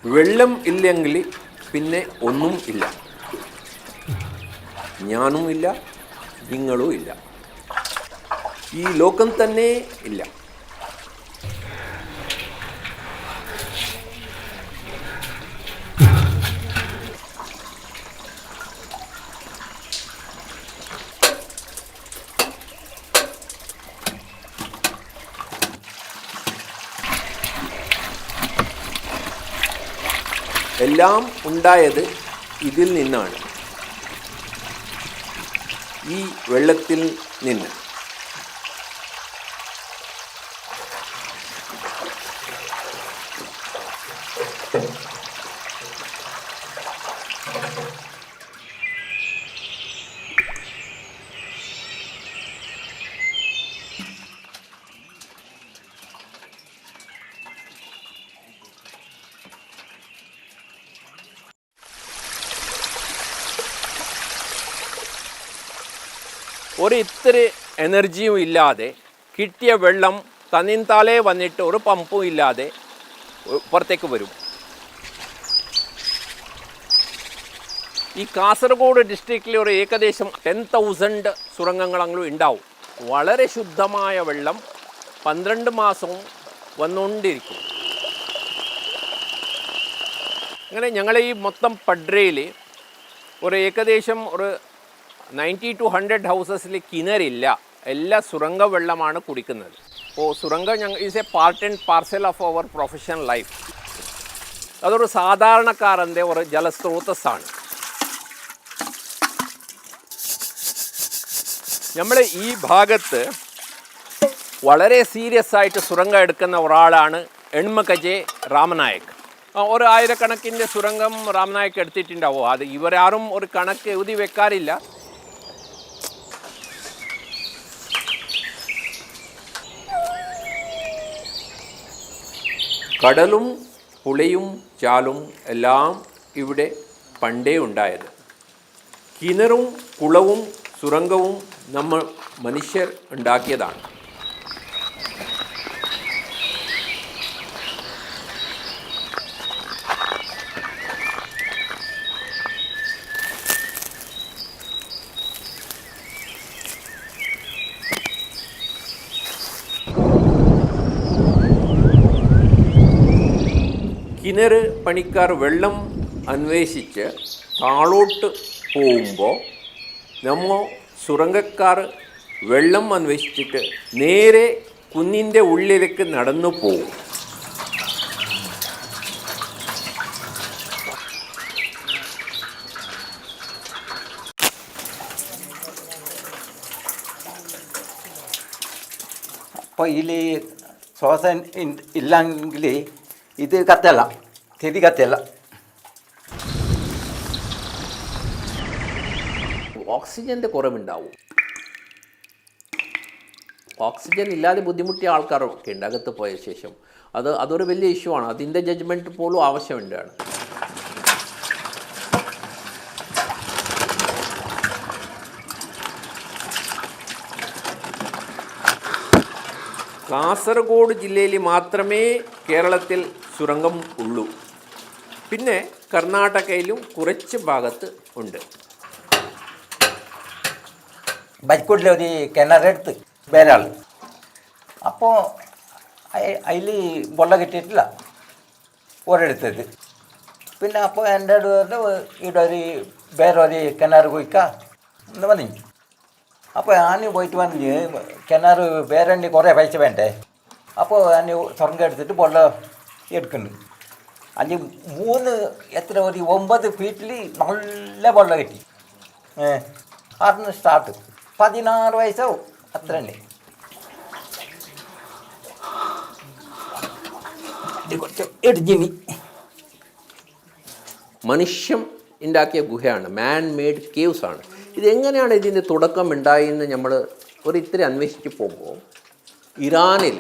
വെള്ളം ഇല്ലെങ്കിൽ പിന്നെ ഒന്നും ഇല്ല. ഞാനും ഇല്ല, നിങ്ങളും ഇല്ല, ഈ ലോകം തന്നെ ഇല്ല. എല്ലാം ഉണ്ടായത് ഇതിൽ നിന്നാണ്, ഈ വെള്ളത്തിൽ നിന്ന്. ഒരു ഇത്തിരി എനർജിയും ഇല്ലാതെ കിട്ടിയ വെള്ളം തന്നിന്താലേ വന്നിട്ട് ഒരു പമ്പും ഇല്ലാതെ പുറത്തേക്ക് വരും. ഈ കാസർഗോഡ് ഡിസ്ട്രിക്റ്റിൽ ഒരു ഏകദേശം 10,000 സുരംഗങ്ങളെങ്കിലും ഉണ്ടാവും. വളരെ ശുദ്ധമായ വെള്ളം 12 മാസവും വന്നുകൊണ്ടിരിക്കും. അങ്ങനെ ഞങ്ങളെ ഈ മൊത്തം പഡ്രയിൽ ഒരു ഏകദേശം ഒരു 90 to 100 ഹൗസസിൽ കിണറില്ല, എല്ലാ സുരംഗ വെള്ളമാണ് കുടിക്കുന്നത്. അപ്പോൾ സുരംഗം is a part and parcel of our professional life. അതൊരു സാധാരണക്കാരൻ്റെ ഒരു ജലസ്രോതസ്സാണ്. നമ്മുടെ ഈ ഭാഗത്ത് വളരെ സീരിയസ് ആയിട്ട് സുരംഗം എടുക്കുന്ന ഒരാളാണ് എൺമകജെ രാമനായക്. ഒരു ആയിരക്കണക്കിൻ്റെ സുരംഗം രാമനായക് എടുത്തിട്ടുണ്ടാവോ, അത് ഇവരാരും ഒരു കണക്ക് എഴുതി വെക്കാറില്ല. കടലും പുഴയും ചാലും എല്ലാം ഇവിടെ പണ്ടേ ഉണ്ടായത്. കിണറും കുളവും സുരംഗവും നമ്മൾ മനുഷ്യർ ഉണ്ടാക്കിയതാണ്. കിണർ പണിക്കാർ വെള്ളം അന്വേഷിച്ച് താഴോട്ട് പോകുമ്പോൾ നമ്മൾ സുരംഗക്കാർ വെള്ളം അന്വേഷിച്ചിട്ട് നേരെ കുന്നിൻ്റെ ഉള്ളിലേക്ക് നടന്നു പോകും. അപ്പോൾ ഇതിൽ ശ്വാസം ഇല്ലെങ്കിൽ ഇത് കത്തല്ല, തിരി കത്തല്ല. ഓക്സിജൻ്റെ കുറവുണ്ടാവും. ഓക്സിജൻ ഇല്ലാതെ ബുദ്ധിമുട്ടിയ ആൾക്കാരൊക്കെ ഉണ്ട് അകത്ത് പോയ ശേഷം. അതൊരു വലിയ ഇഷ്യൂ ആണ്. അതിൻ്റെ ജഡ്ജ്മെൻറ്റ് പോലും ആവശ്യമുണ്ടാണ്. കാസർഗോഡ് ജില്ലയിൽ മാത്രമേ കേരളത്തിൽ സുരംഗം ഉള്ളൂ. പിന്നെ കർണാടകയിലും കുറച്ച് ഭാഗത്ത് ഉണ്ട്. ബൈക്കോട്ടിൽ ഒരു കിണറെടുത്ത് വേരാൾ, അപ്പോൾ അതിൽ വെള്ളം കിട്ടിയിട്ടില്ല ഒരിടത്തത്. പിന്നെ അപ്പോൾ എൻ്റെ അടുത്ത് ഇവിടെ ഒരു വേറൊരു കിണർ പോയിക്കാ എന്ന് പറഞ്ഞു. അപ്പോൾ ഞാൻ പോയിട്ട് പറഞ്ഞ് കിണർ വേറെ കുറേ പൈസ വേണ്ടേ. അപ്പോൾ ഞാൻ സ്വർണ്ണം എടുത്തിട്ട് വെള്ളം എടുക്കുന്നു. അതിന് 9 ഫീറ്റിൽ നല്ല വെള്ളം കിട്ടി. അതിന് സ്റ്റാർട്ട് 16 വയസ്സാവും, അത്ര തന്നെ. എടുജിനി മനുഷ്യൻ ഉണ്ടാക്കിയ ഗുഹയാണ്, മാൻ മെയ്ഡ് കേവ്സ് ആണ്. ഇതെങ്ങനെയാണ് ഇതിൻ്റെ തുടക്കം ഉണ്ടായെന്ന് നമ്മൾ ഇത്തിരി അന്വേഷിച്ച് പോകുമ്പോൾ ഇറാനിൽ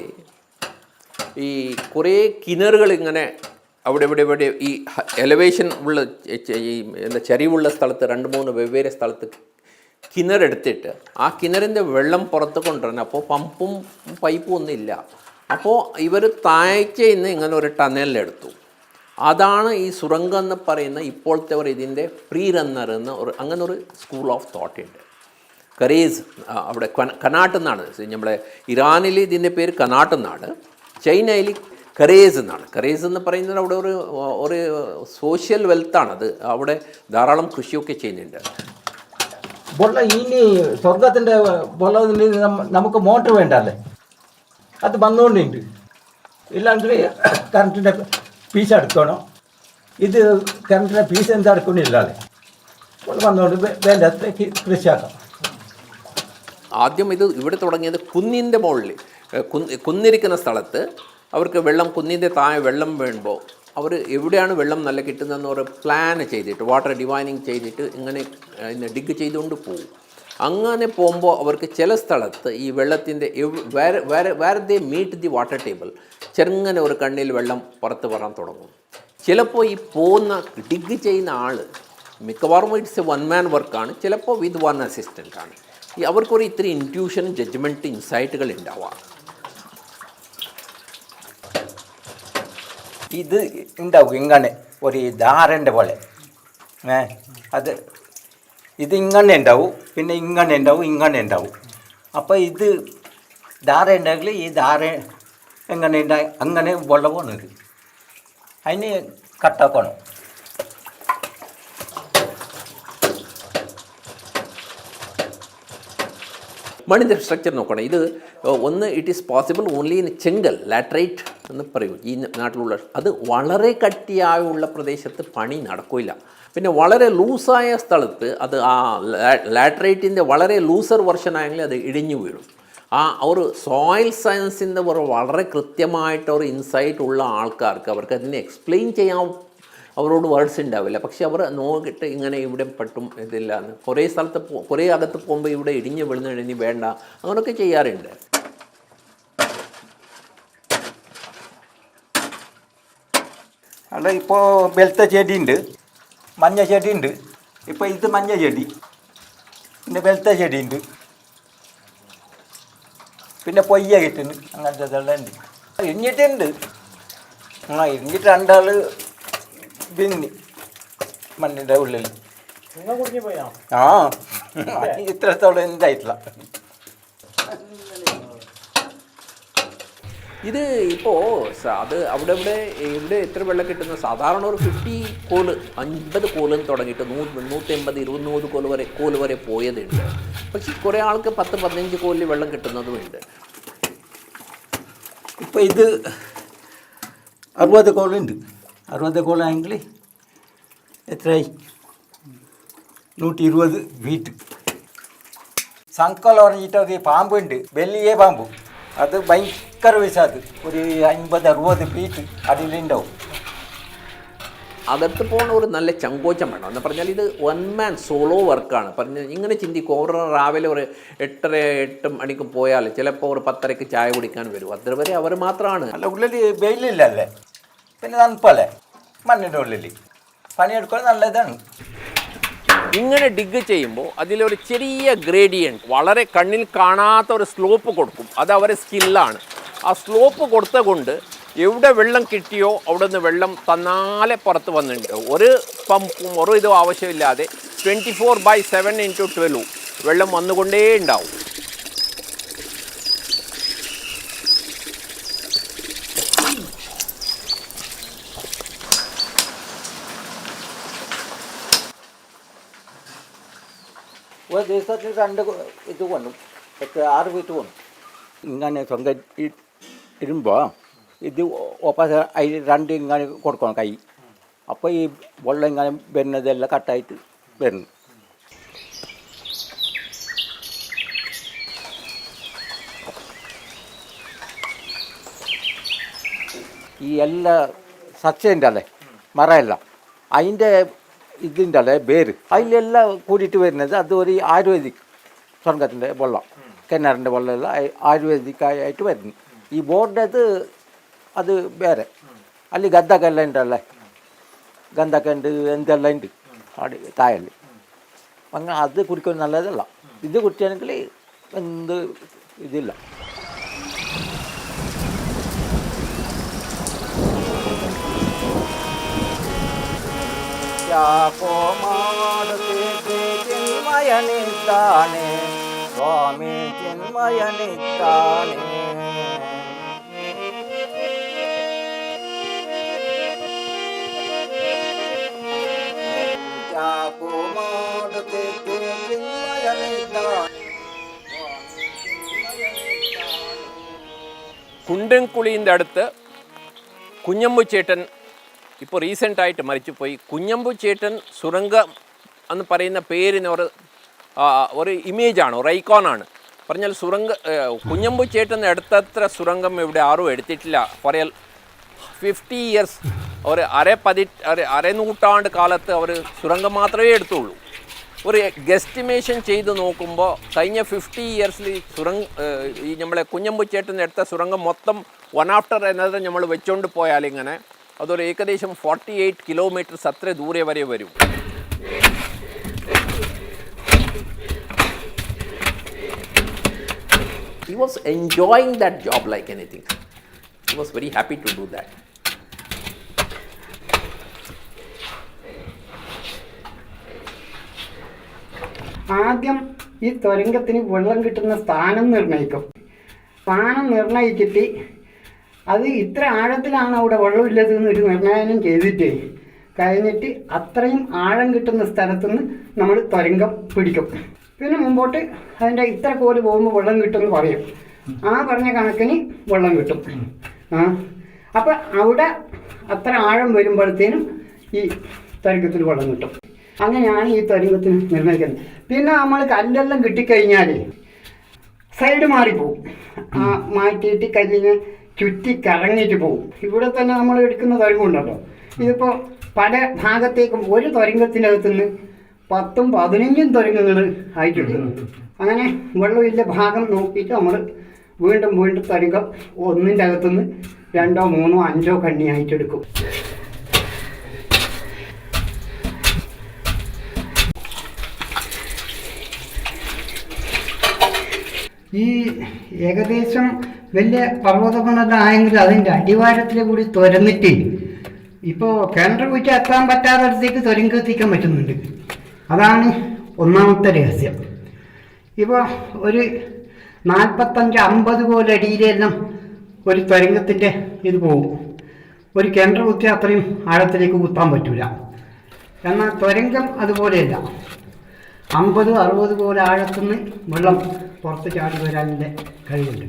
ഈ കുറേ കിണറുകൾ ഇങ്ങനെ ഇവിടെ ഈ എലവേഷൻ ഉള്ള ഈ ചരിവുള്ള സ്ഥലത്ത് 2-3 വെവ്വേറെ സ്ഥലത്ത് കിണറെടുത്തിട്ട് ആ കിണറിൻ്റെ വെള്ളം പുറത്ത് കൊണ്ടുവരണം. അപ്പോൾ പമ്പും പൈപ്പും ഒന്നും ഇല്ല. അപ്പോൾ ഇവർ താഴ്ചയിൽ നിന്ന് ഇങ്ങനെ ഒരു ടണലെടുത്തു. അതാണ് ഈ സുരംഗം എന്ന് പറയുന്ന ഇപ്പോഴത്തെ ഒരു ഇതിൻ്റെ പ്രീ റണ്ണർ എന്ന ഒരു അങ്ങനെ ഒരു സ്കൂൾ ഓഫ് തോട്ട് ഉണ്ട്. കരേസ് അവിടെ കനാട്ട് എന്നാണ് നമ്മളെ ഇറാനിൽ ഇതിൻ്റെ പേര് കനാട്ട് എന്നാണ്, ചൈനയിൽ കരേസ് എന്നാണ്. കരേസ് എന്ന് പറയുന്നത് അവിടെ ഒരു സോഷ്യൽ വെൽത്താണത്. അവിടെ ധാരാളം കൃഷിയൊക്കെ ചെയ്യുന്നുണ്ട്. ഇനി സ്വർഗത്തിൻ്റെ പൊള്ളതിന് നമുക്ക് മോട്ടർ വേണ്ടല്ലേ, അത് വന്നുകൊണ്ടുണ്ട്. ഇല്ലെങ്കിൽ കറണ്ടിൻ്റെ പീസ് എടുക്കണം. ഇത് കറണ്ടിൻ്റെ പീസ് എന്താ എടുക്കണില്ലാതെ വന്നുകൊണ്ട് വേണ്ടത്ര കൃഷിയാക്കാം. ആദ്യം ഇത് ഇവിടെ തുടങ്ങിയത് കുന്നിൻ്റെ മുകളിൽ കുന്നിരിക്കുന്ന സ്ഥലത്ത് അവർക്ക് വെള്ളം കുന്നിൻ്റെ താഴെ വെള്ളം വീഴുമ്പോൾ അവർ എവിടെയാണ് വെള്ളം നല്ല കിട്ടുന്നതെന്ന് ഒരു പ്ലാൻ ചെയ്തിട്ട് വാട്ടർ ഡിവൈനിങ് ചെയ്തിട്ട് ഇങ്ങനെ ഡിഗ് ചെയ്തുകൊണ്ട് പോകും. അങ്ങനെ പോകുമ്പോൾ അവർക്ക് ചില സ്ഥലത്ത് ഈ വെള്ളത്തിൻ്റെ വേറെ ദേ മീറ്റ് ദി വാട്ടർ ടേബിൾ ചെറുങ്ങനെ ഒരു കണ്ണിൽ വെള്ളം പുറത്ത് വരാൻ തുടങ്ങും. ചിലപ്പോൾ ഈ പോകുന്ന ഡിഗ് ചെയ്യുന്ന ആൾ മിക്കവാറും ഇറ്റ്സ് എ വൺ മാൻ വർക്കാണ്, ചിലപ്പോൾ വിത്ത് വൺ അസിസ്റ്റൻ്റാണ്. ഈ അവർക്കൊരു ഇത്തിരി ഇൻറ്റ്യൂഷനും ജഡ്ജ്മെൻറ്റ് ഇൻസൈറ്റുകൾ ഉണ്ടാവാം. ഇത് ഉണ്ടാവും ഇങ്ങനെ ഒരു ധാരൻ്റെ പോലെ. അത് ഇത് ഇങ്ങനെ ഉണ്ടാവും, പിന്നെ ഇങ്ങനെ ഉണ്ടാവും, ഇങ്ങനെ ഉണ്ടാവും. അപ്പോൾ ഇത് ധാര ഉണ്ടെങ്കിൽ ഈ ധാര എങ്ങനെ ഉണ്ടായി അങ്ങനെ വെള്ളമാണ്. ഇത് അതിന് കട്ടാക്കണം. മണ്ണിൻ്റെ സ്ട്രക്ചർ നോക്കണം. ഇത് ഒന്ന് it is possible only in Chenkal laterite എന്ന് പറയും ഈ നാട്ടിലുള്ള. അത് വളരെ കട്ടിയായുള്ള പ്രദേശത്ത് പണി നടക്കില്ല. പിന്നെ വളരെ ലൂസായ സ്ഥലത്ത് അത് ആ ലാറ്ററൈറ്റിൻ്റെ വളരെ ലൂസർ വെർഷനായെങ്കിൽ അത് ഇടിഞ്ഞു വീഴും. ആ ഒരു സോയിൽ സയൻസിൻ്റെ വളരെ കൃത്യമായിട്ടൊരു ഇൻസൈറ്റ് ഉള്ള ആൾക്കാർക്ക് അവർക്ക് അതിനെ എക്സ്പ്ലെയിൻ ചെയ്യാൻ അവരോട് വേർഡ്സ് ഉണ്ടാവില്ല. പക്ഷെ അവർ നോക്കിയിട്ട് ഇങ്ങനെ ഇവിടെ പറ്റും ഇതില്ല എന്ന് കുറേ സ്ഥലത്ത് കുറേ അകത്ത് പോകുമ്പോൾ ഇവിടെ ഇടിഞ്ഞ് വീഴുന്ന ഇനി വേണ്ട അങ്ങനെയൊക്കെ ചെയ്യാറുണ്ട്. അല്ല ഇപ്പോൾ വെളുത്ത ചെടിയുണ്ട്, മഞ്ഞ ചെടിയുണ്ട്. ഇപ്പോൾ ഇത് മഞ്ഞ ചെടി, പിന്നെ വെളുത്ത ചെടിയുണ്ട്, പിന്നെ പൊയ്യ കിട്ടുന്നു. അങ്ങനത്തെ ഇതെല്ലാം ഉണ്ട്. ഇരിഞ്ഞിട്ടുണ്ട്. ഇരിഞ്ഞിട്ട് രണ്ടാൾ പിന്നെ മണ്ണിൻ്റെ ഉള്ളിൽ ഇത്രത്തോളം എന്തായിട്ടില്ല. ഇത് ഇപ്പോൾ അത് ഇവിടെ എത്ര വെള്ളം കിട്ടുന്ന സാധാരണ ഒരു 50 കോല് 50 കോലെന്ന് തുടങ്ങിയിട്ട് 150 200 കോല് വരെ പോയതുണ്ട്. പക്ഷെ കുറേ ആൾക്ക് 10-15 കോലിൽ വെള്ളം കിട്ടുന്നതുമുണ്ട്. ഇപ്പോൾ ഇത് 60 കോളുണ്ട്. 60 കോളാണെങ്കിൽ എത്രയായി? 120 ഫീറ്റ്. സംക്കോല പറഞ്ഞിട്ടൊക്കെ പാമ്പുണ്ട്, വലിയ പാമ്പ്. അത് ഭയങ്കര വിശാദ്, ഒരു 50-60 ഫീറ്റ് അടിയിലുണ്ടാവും. അകത്ത് പോകുന്ന ഒരു നല്ല ചങ്കോച്ചം വേണം എന്ന് പറഞ്ഞാൽ ഇത് 1 മാൻ സോളോ വർക്കാണ്. പറഞ്ഞ് ഇങ്ങനെ ചിന്തിക്കും. ഓരോ രാവിലെ ഒരു 8 മണിക്ക് പോയാൽ ചിലപ്പോൾ ഒരു 10:30 ചായ കുടിക്കാൻ വരും. അതുവരെ അവർ മാത്രമാണ്. അല്ല, ഉള്ളിൽ വെയിലില്ലല്ലേ, പിന്നെ തണുപ്പല്ലേ മണ്ണിൻ്റെ ഉള്ളിൽ പണിയെടുക്കാൻ നല്ലതാണ്. ഇങ്ങനെ ഡിഗ് ചെയ്യുമ്പോൾ അതിലൊരു ചെറിയ ഗ്രേഡിയൻറ്റ് വളരെ കണ്ണിൽ കാണാത്ത ഒരു സ്ലോപ്പ് കൊടുക്കും. അത് അവരെ സ്കില്ലാണ്. ആ സ്ലോപ്പ് കൊടുത്ത കൊണ്ട് എവിടെ വെള്ളം കിട്ടിയോ അവിടെ നിന്ന് വെള്ളം തന്നാലെ പുറത്ത് വന്നിട്ടുണ്ട്. ഒരു പമ്പും ഒരു ഇതും ആവശ്യമില്ലാതെ 24/7 × 12 വെള്ളം വന്നുകൊണ്ടേ ഉണ്ടാവും. ഒരു ദിവസത്തിൽ 2 ഇത് കൊണ്ടും 6 ഫീറ്റ് കൊണ്ടും ഇങ്ങനെ സ്വന്തം ഇരുമ്പോൾ ഇത് ഓപ്പോസിറ്റ് അതിൽ 2 ഇങ്ങനെ കൊടുക്കണം കൈ. അപ്പോൾ ഈ വെള്ളം ഇങ്ങനെ വരുന്നതെല്ലാം കട്ടായിട്ട് വരുന്നു. ഈ എല്ലാ സസ്യൻ്റെ അല്ലേ മരമെല്ലാം അതിൻ്റെ ഇതിൻ്റെ അല്ലേ വേര് അതിലെല്ലാം കൂടിയിട്ട് വരുന്നത് അത് ഒരു ആയുർവേദിക് സ്വർഗത്തിൻ്റെ വെള്ളം, കിണറിൻ്റെ വെള്ളമെല്ലാം ആയുർവേദിക്കായിട്ട് വരുന്നു. ഈ ബോർഡത് അത് വേറെ. അല്ലെങ്കിൽ ഗന്ധക്കെല്ലാം ഉണ്ടല്ലേ, ഗന്ധക്ക ഉണ്ട്, എന്തെല്ലാം ഉണ്ട് അവിടെ താഴെ. അങ്ങനെ അത് കുടിക്കാൻ നല്ലതല്ല. ഇത് കുടിക്കുകയാണെങ്കിൽ എന്ത് ഇതില്ല. ಚಿನ್ಮಯನಿದ್ದಾನೆ ಸ್ವಾಮಿ ಚಿನ್ಮಯನಿದ್ದಾನೆ. ಯಾಕೋ ಮಾಡುತ್ತಿದ್ದೆ ಚಿನ್ಮಯನಿದ್ದಾನೆ. കുണ്ടൻകുളിൻ്റെ അടുത്ത് കുഞ്ഞമ്പു ചേട്ടൻ ഇപ്പോൾ റീസെൻ്റായിട്ട് മരിച്ചുപോയി. കുഞ്ഞമ്പു ചേട്ടൻ സുരംഗം എന്ന് പറയുന്ന പേരിന് ഒരു ഇമേജാണ്, ഒരു ഐക്കോണാണ്. പറഞ്ഞാൽ കുഞ്ഞമ്പു ചേട്ടൻ എടുത്തത്ര സുരംഗം ഇവിടെ ആരും എടുത്തിട്ടില്ല. പറയാൽ 50 ഇയേഴ്സ്, ഒരു അരനൂറ്റാണ്ട് കാലത്ത് അവർ സുരംഗം മാത്രമേ എടുത്തുള്ളൂ. ഒരു ഗെസ്റ്റിമേഷൻ ചെയ്ത് നോക്കുമ്പോൾ കഴിഞ്ഞ 50 ഇയേഴ്സിൽ ഈ നമ്മളെ കുഞ്ഞമ്പു ചേട്ടൻ എടുത്ത സുരംഗം മൊത്തം വൺ ആഫ്റ്റർ എന്നത് നമ്മൾ വെച്ചുകൊണ്ട് പോയാൽ ഇങ്ങനെ അതൊരു ഏകദേശം 48 കിലോമീറ്റേഴ്സ് അത്ര ദൂരെ വരെ വരും. He was enjoying that job like anything. He was very happy to do that. ആദ്യം ഈ തുരങ്കത്തിന് വെള്ളം കിട്ടുന്ന സ്ഥാനം നിർണ്ണയിക്കും. സ്ഥാനം നിർണ്ണയിച്ചിട്ട് അത് ഇത്ര ആഴത്തിലാണ് അവിടെ വെള്ളമില്ലതെന്ന് ഒരു നിർണ്ണയം ചെയ്തിട്ട് കഴിഞ്ഞിട്ട് അത്രയും ആഴം കിട്ടുന്ന സ്ഥലത്തുനിന്ന് നമ്മൾ തുരങ്കം പിടിക്കും. പിന്നെ മുമ്പോട്ട് അതിൻ്റെ ഇത്ര കോല് പോകുമ്പോൾ വെള്ളം കിട്ടുമെന്ന് പറയും. ആ പറഞ്ഞ കണക്കിന് വെള്ളം കിട്ടും. അപ്പം അവിടെ അത്ര ആഴം വരുമ്പോഴത്തേനും ഈ തുരങ്കത്തിൽ വെള്ളം കിട്ടും. അങ്ങനെയാണ് ഈ തുരങ്കത്തിന് നിർണ്ണയിക്കുന്നത്. പിന്നെ നമ്മൾ കല്ലെല്ലാം കിട്ടിക്കഴിഞ്ഞാൽ സൈഡ് മാറിപ്പോവും. മാറ്റിയിട്ട് കല്ലിനെ ചുറ്റി കറങ്ങിയിട്ട് പോവും. ഇവിടെ തന്നെ നമ്മൾ എടുക്കുന്ന തുരങ്കം ഉണ്ടല്ലോ, ഇതിപ്പോൾ പല ഭാഗത്തേക്കും ഒരു തുരങ്കത്തിനകത്തുനിന്ന് 10ഉം 15ഉം തുരങ്കങ്ങൾ ആയിട്ടെടുക്കുന്നു. അങ്ങനെ വെള്ളമില്ല ഭാഗം നോക്കിയിട്ട് നമ്മൾ വീണ്ടും വീണ്ടും തുരങ്കം ഒന്നിൻ്റെ അകത്തുനിന്ന് 2ഓ 3ഓ 5ഓ കണ്ണിയായിട്ടെടുക്കും. ഈ ഏകദേശം വലിയ പർവ്വതങ്ങളെല്ലാം ആയെങ്കിൽ അതിൻ്റെ അടിവാരത്തിൽ കൂടി തുരന്നിട്ട് ഇപ്പോൾ കിണർ കുഴിച്ച് എത്താൻ പറ്റാത്തടത്തേക്ക് തുരങ്കം എത്തിക്കാൻ പറ്റുന്നുണ്ട്. അതാണ് ഒന്നാമത്തെ രഹസ്യം. ഇപ്പോൾ ഒരു 45-50 കോല് അടിയിലെല്ലാം ഒരു തുരങ്കത്തിൻ്റെ ഇത് പോകും. ഒരു കിണർ കുത്തി അത്രയും ആഴത്തിലേക്ക് കുത്താൻ പറ്റില്ല. എന്നാൽ തുരങ്കം അതുപോലെയല്ല. 50-60 കോല് ആഴത്തുനിന്ന് വെള്ളം പുറത്ത് ചാടി വരാനുള്ള കഴിവുണ്ട്.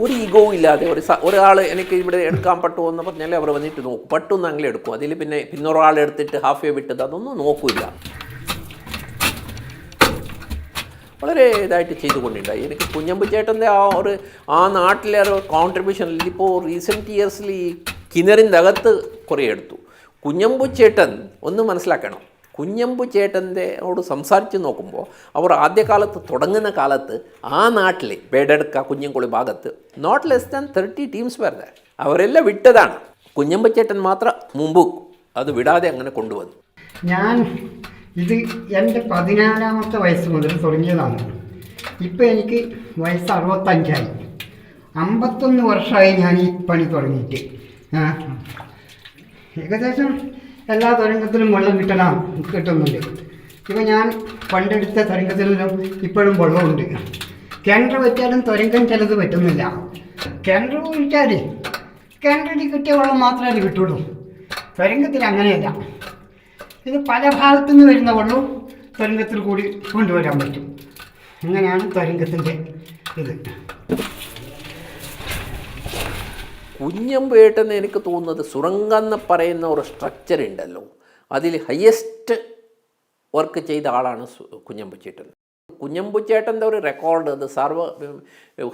ഒരു ഈഗോ ഇല്ലാതെ ഒരാൾ എനിക്ക് ഇവിടെ എടുക്കാൻ പറ്റുമോ എന്ന് പറഞ്ഞാൽ അവർ വന്നിട്ട് നോക്കും, പട്ടുമെന്ന് അങ്ങനെ എടുക്കും. അതിൽ പിന്നെ ഒരാൾ എടുത്തിട്ട് ഹാഫ് വേ വിട്ടത് അതൊന്നും നോക്കില്ല. വളരെ ഇതായിട്ട് ചെയ്തുകൊണ്ടുണ്ടായി. എനിക്ക് കുഞ്ഞമ്പു ചേട്ടൻ്റെ ആ നാട്ടിലെ ഒരു കോൺട്രിബ്യൂഷൻ ഇപ്പോൾ റീസെൻറ്റ് ഇയേഴ്സിൽ ഈ കിണറിൻ്റെ അകത്ത് കുറേ എടുത്തു. കുഞ്ഞമ്പു ചേട്ടൻ ഒന്ന് മനസ്സിലാക്കണം, കുഞ്ഞമ്പു ചേട്ടൻ്റെയോട് സംസാരിച്ച് നോക്കുമ്പോൾ അവർ ആദ്യകാലത്ത് തുടങ്ങുന്ന കാലത്ത് ആ നാട്ടിലെ ബേഡെടുക്ക കുഞ്ഞൻകുളി ഭാഗത്ത് നോട്ട് ലെസ് ദാൻ 30 ടീംസ് വരുന്നത്. അവരെല്ലാം വിട്ടതാണ്. കുഞ്ഞമ്പു ചേട്ടൻ മാത്രം മുമ്പ് അത് വിടാതെ അങ്ങനെ കൊണ്ടുവന്നു. ഞാൻ ഇത് എൻ്റെ 14-ാമത്തെ വയസ്സ് മുതൽ തുടങ്ങിയതാണ്. ഇപ്പം എനിക്ക് വയസ്സ് 65ആയി. 51 വർഷമായി ഞാൻ ഈ പണി തുടങ്ങിയിട്ട്. ഏകദേശം എല്ലാ തുരങ്കത്തിലും വെള്ളം കിട്ടുന്നുണ്ട്. ഇപ്പോൾ ഞാൻ പണ്ടെടുത്ത തുരങ്കത്തിലും ഇപ്പോഴും വെള്ളമുണ്ട്. കിണർ വെച്ചാലും തുരങ്കം ചിലത് പറ്റുന്നില്ല. കിണർ കുഴിച്ചാൽ കിണറിൽ കിട്ടിയ വെള്ളം മാത്രമേ കിട്ടുള്ളൂ. തുരങ്കത്തിൽ അങ്ങനെയല്ല. ഇത് പല ഭാഗത്തു നിന്ന് വരുന്ന വെള്ളവും തുരങ്കത്തിൽ കൂടി കൊണ്ടുവരാൻ പറ്റും. അങ്ങനെയാണ് തുരങ്കത്തിൻ്റെ ഇത്. കുഞ്ഞമ്പേട്ടെന്ന് എനിക്ക് തോന്നുന്നത് സുരംഗം എന്ന് പറയുന്ന ഒരു സ്ട്രക്ചർ ഉണ്ടല്ലോ, അതിൽ ഹയസ്റ്റ് വർക്ക് ചെയ്ത ആളാണ് കുഞ്ഞമ്പു ചേട്ടൻ. കുഞ്ഞമ്പു ചേട്ടൻ്റെ ഒരു റെക്കോർഡ് അത്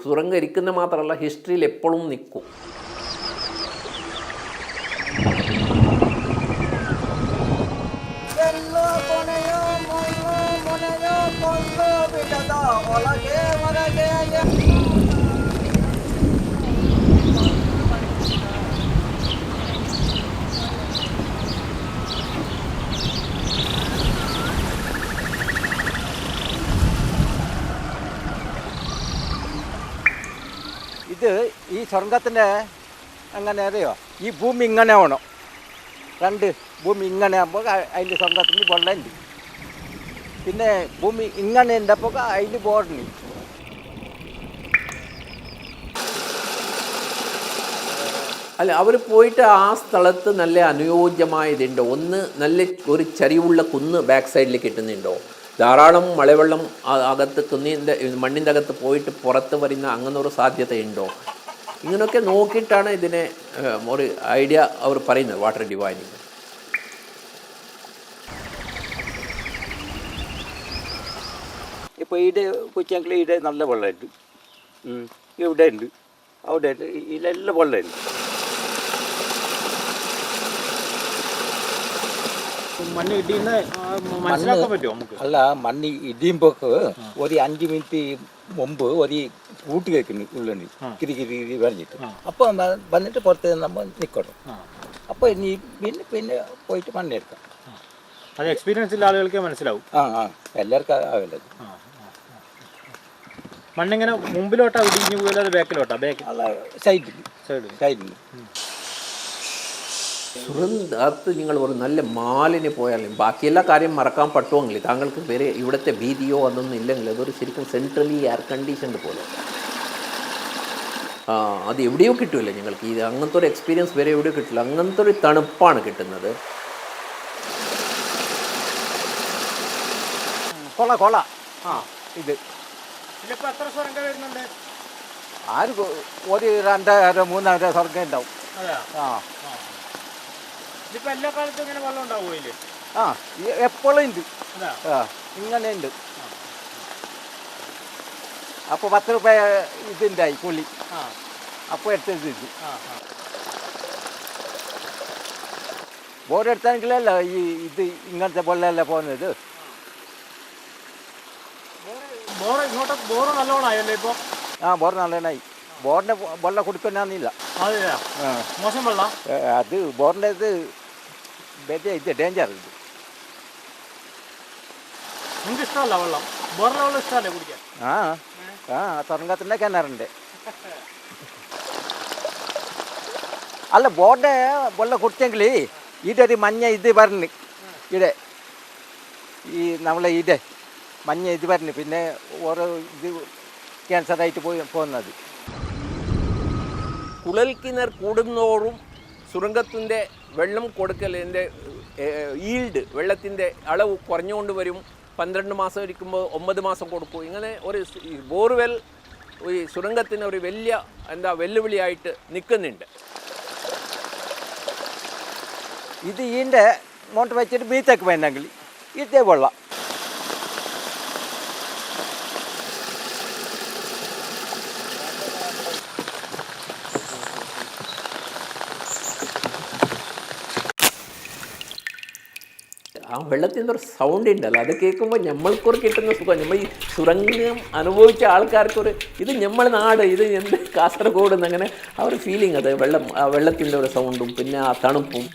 സുരംഗം ഇരിക്കുന്ന മാത്രമല്ല ഹിസ്റ്ററിയിൽ എപ്പോഴും നിൽക്കും. ഇത് ഈ സ്വർഗത്തിൻ്റെ എങ്ങനെ അറിയോ, ഈ ഭൂമി ഇങ്ങനെ ആവണം, രണ്ട് ഭൂമി ഇങ്ങനെ ആകുമ്പോൾ അതിൽ സ്വർഗത്തിന് വെള്ളമുണ്ട്. പിന്നെ ഭൂമി ഇങ്ങനെ ഉണ്ടപ്പോൾ അതിൽ ബോർഡിന്. അല്ല, അവർ പോയിട്ട് ആ സ്ഥലത്ത് നല്ല അനുയോജ്യമായതുണ്ടോ? ഒന്ന് നല്ല ഒരു ചരിവുള്ള കുന്ന് ബാക്ക് സൈഡിൽ കിട്ടുന്നുണ്ടോ? ധാരാളം മഴവെള്ളം അകത്ത് മണ്ണിൻ്റെ അകത്ത് പോയിട്ട് പുറത്ത് വരുന്ന അങ്ങനെ ഒരു സാധ്യതയുണ്ടോ? ഇങ്ങനെയൊക്കെ നോക്കിയിട്ടാണ് ഇതിനെ ഒരു ഐഡിയ അവർ പറയുന്നത്, വാട്ടർ ഡിവൈനിങ്. ഇപ്പോൾ ഇവിടെ കൊച്ചെങ്കിൽ ഇവിടെ നല്ല വെള്ളമുണ്ട്, ഇവിടെ ഉണ്ട്, അവിടെ ഉണ്ട്, ഇതിലെല്ലാം വെള്ളമുണ്ട്. മണ്ണ് ഇടിയുന്ന മനസ്സിലാക്കാൻ പറ്റുമോ നമുക്ക്? അല്ല, മണ്ണ് ഇടിയുമ്പോൾ ഒരു 5 മിനിറ്റ് മുമ്പ് ഒരു കൂട്ടി കേൾക്കുന്നു ഉള്ളിൽ കിരി കിരി കിരി പറഞ്ഞിട്ട്. അപ്പോൾ വന്നിട്ട് പുറത്ത് നമ്മൾ നിൽക്കണം. അപ്പോൾ ഇനി പിന്നെ പോയിട്ട് മണ്ണെടുക്കാം. അത് എക്സ്പീരിയൻസ് ഉള്ള ആളുകൾക്ക് മനസ്സിലാവും. എല്ലാവർക്കും ആവില്ല. മണ്ണിങ്ങനെ മുമ്പിലോട്ടാ ഇടിഞ്ഞു പോയാലും അത് ബാക്കിലോട്ടാ? അല്ല, സൈഡിൽ. സുരന്ദത്ത് നിങ്ങൾ ഒരു നല്ല മാലിന് പോയാലും ബാക്കിയെല്ലാ കാര്യം മറക്കാൻ പറ്റുമെങ്കിൽ താങ്കൾക്ക് വേറെ ഇവിടുത്തെ ഭീതിയോ അതൊന്നും ഇല്ലെങ്കിൽ അതൊരു ശരിക്കും സെൻട്രലി എയർ കണ്ടീഷൻഡ് പോലെ അത് എവിടെയോ കിട്ടില്ല ഞങ്ങൾക്ക്. ഇത് അങ്ങനത്തെ ഒരു എക്സ്പീരിയൻസ് വേറെ എവിടെയോ കിട്ടില്ല. അങ്ങനത്തെ ഒരു തണുപ്പാണ് കിട്ടുന്നത്. കൊള ഇത് ഇതിലിപ്പോൾ എത്ര സ്വർഗ്ഗം വരുന്നുണ്ട്? ഒരു 2,000-3,000 സ്വർഗ്ഗം ഉണ്ടാവും. ഇതിപ്പോൾ എല്ലാ കാലത്തും ഇങ്ങനെ വെള്ളം ഉണ്ടാവുമല്ലേ? എപ്പോഴും ഉണ്ട്, ഇങ്ങനെ ഉണ്ട്. അപ്പോൾ 10 രൂപ ഇതുണ്ടായി പുളി, അപ്പോൾ എടുത്തത് ഇത്. ബോർഡെടുത്തെങ്കിലല്ല ഇത് ഇങ്ങനത്തെ വെള്ളമല്ല പോകുന്നത്. ബോറ് നല്ലോണായല്ലേ ഇപ്പോൾ? ബോർ നല്ലതായി. ബോറിൻ്റെ വെള്ളം കുടിക്കാനില്ല. മോശം വെള്ളം അത് ബോറിൻ്റെ ഇത് ഇത് ഡേഞ്ചർ. ഇത് നിങ്ങൾക്ക് ഇഷ്ടമല്ല വെള്ളം? ബോറിലെ വെള്ളം ഇഷ്ടമല്ലേ കുടിക്കാൻ? തുറങ്കത്തിൻ്റെ കിണറുണ്ട്. അല്ല, ബോറിൻ്റെ വെള്ളം കുടിച്ചെങ്കിൽ ഇതൊരു മഞ്ഞ ഇത് പറഞ്ഞ് ഇവിടെ നമ്മളെ മഞ്ഞ ഇത് പറഞ്ഞ് പിന്നെ ഓരോ ഇത് ക്യാൻസറായിട്ട് പോകുന്നത്. കുഴൽക്കിണർ കൂടുന്നതോറും സുരംഗത്തിൻ്റെ വെള്ളം കൊടുക്കലിൻ്റെ ഈൽഡ്, വെള്ളത്തിൻ്റെ അളവ് കുറഞ്ഞുകൊണ്ട് വരും. 12 മാസം ഇരിക്കുമ്പോൾ 9 മാസം കൊടുക്കും. ഇങ്ങനെ ഒരു ബോർവെൽ ഈ സുരംഗത്തിന് ഒരു വലിയ വെല്ലുവിളിയായിട്ട് നിൽക്കുന്നുണ്ട്. ഇത് ഇതിൻ്റെ മോട്ടർ വെച്ചിട്ട് മീത്തേക്ക് വേണമെങ്കിൽ ഇതേ വെള്ളം. ആ വെള്ളത്തിൻ്റെ ഒരു സൗണ്ട് ഉണ്ടല്ലോ, അത് കേൾക്കുമ്പോൾ നമ്മൾക്കൊരു കിട്ടുന്ന സുഖം. നമ്മൾ ഈ സുരംഗം അനുഭവിച്ച ആൾക്കാർക്കൊരു ഇത് നമ്മളെ നാട്, ഇത് എന്ത് കാസർഗോഡ് എന്നങ്ങനെ ആ ഒരു ഫീലിംഗ്, അത് വെള്ളത്തിൻ്റെ ഒരു സൗണ്ടും പിന്നെ ആ തണുപ്പും